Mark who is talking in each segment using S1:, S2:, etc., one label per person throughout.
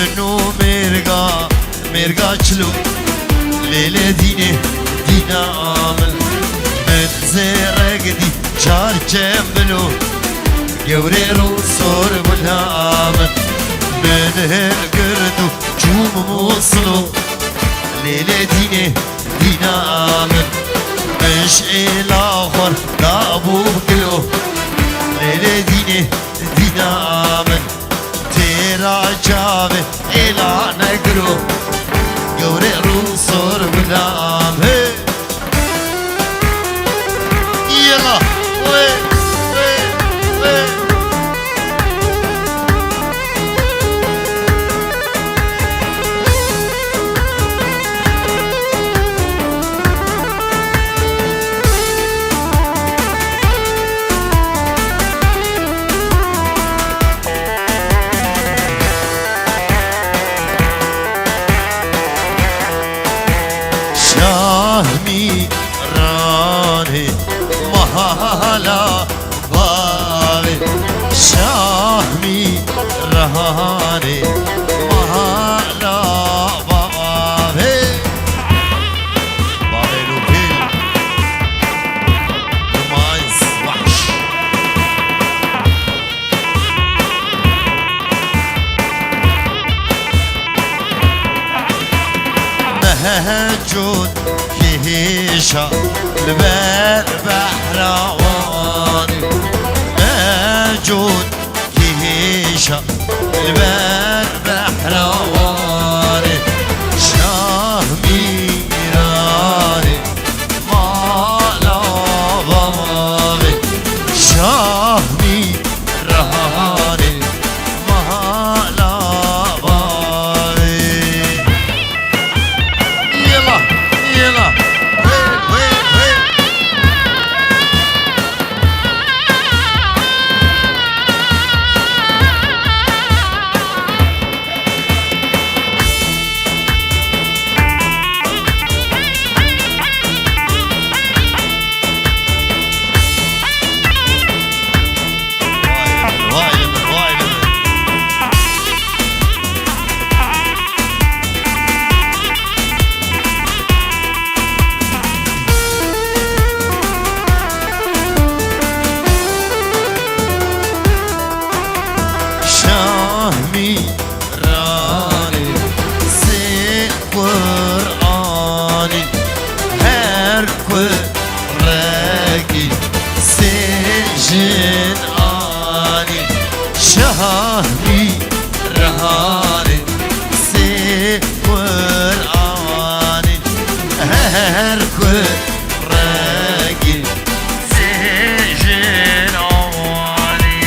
S1: منو مرقا چلو لیل دینه دینامل من زیرق دی چار جملو گوری رو سور بلامل من هر گردو چوم موصلو لیل دینه دینامل مش الاخر دابو بكلو ليلة ديني دينامن تيرا جابه إلا نقرو قوري روصور بلام يلا وي وي وي شاهمي راني مهالا بابي شاهمي راني مهالا بابي بابي لوبيل رمايز وحش مهجود فيهيشا البر بحراواني مهجود فيهيشا البر بحراواني شاه ميراني مالا بابي شاه ميراني مالا بابي يلا يلا شاهمي راني سي قرآني هر قرقي سجن آني شاهمي راني سي قرآني هر قرقي سجن آني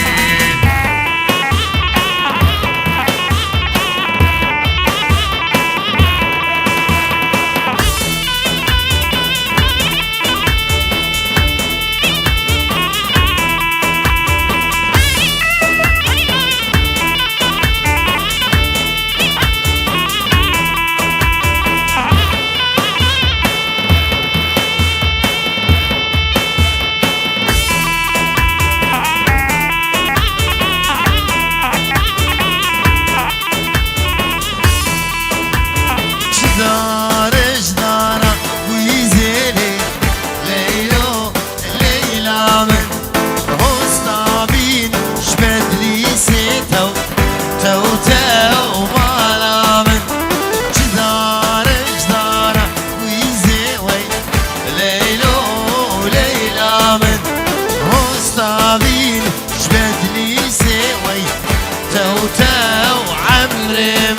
S1: توتاو عمري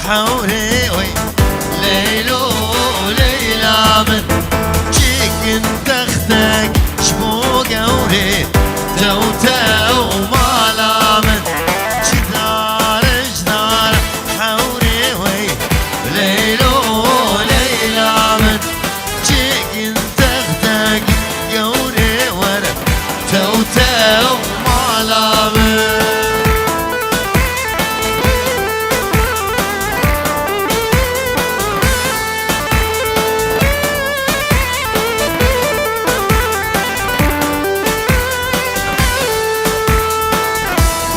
S1: حوري وي ليلو ليلى من جيك تختك شمو قوري تو تو مالا من جدار جدار حوري وي ليلو ليلى من جيك تختك قوري ورا تو تو مالا من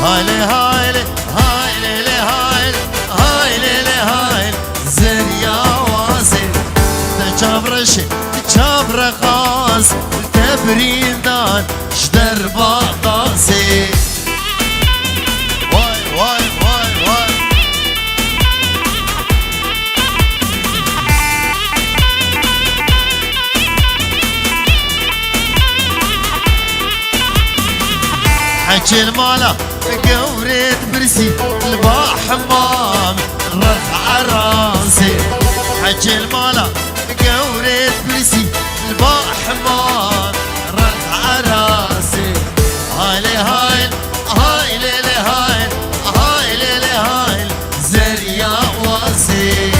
S1: هايلي هايلي هايلي هايلي هايلي هايلي زريا واصل تجبرش تجبر خاص تبرين دان شدر باقاسي واي واي واي واي حكي المالا قوريت برسي الباح حمام رفع راسي حكي المالا قوريت برسي الباح حمام رفع راسي هايلي هايل هايلي هايل هايلي هايل زريا واسي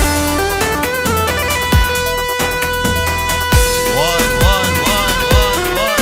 S1: واي واي واي واي واي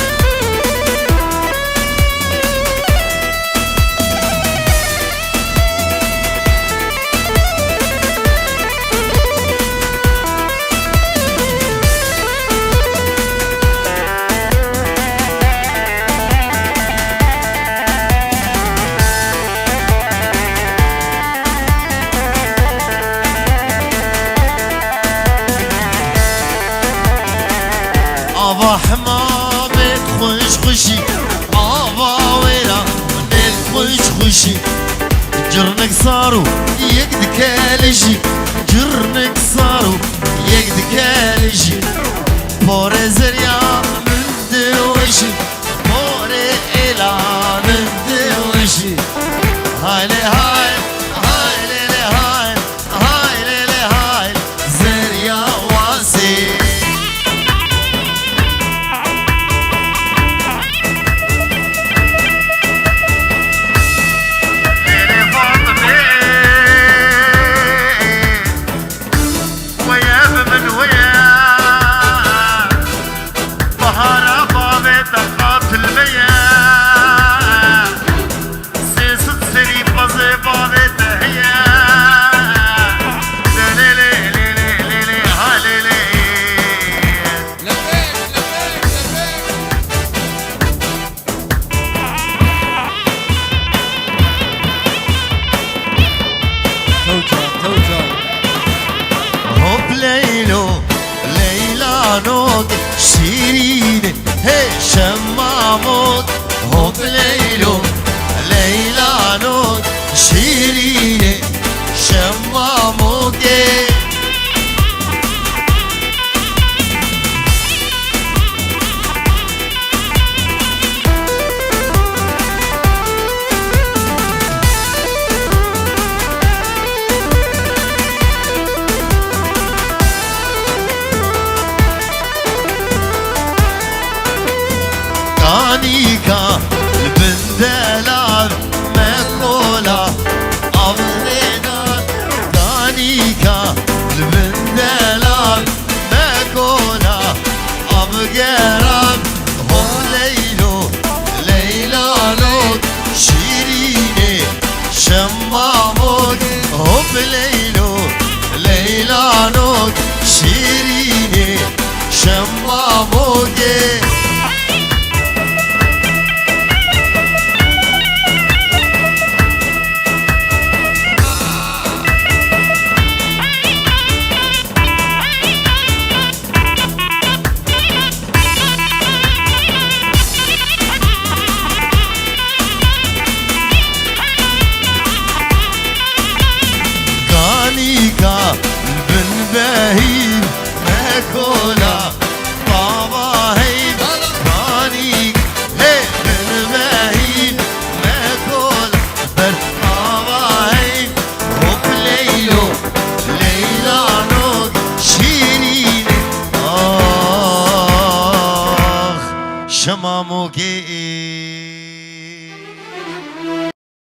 S1: ابا حمامك خوش خوشي ابا ويلا منك خوش خوشي جرنك صاروا يقدك الجي جرنك صاروا يقدك الجي بوري زريا من دوشي بوري إلا من دوشي هايلي هاي هايلي هاي هايلي هاي زريا واسي Bobby شمامو كي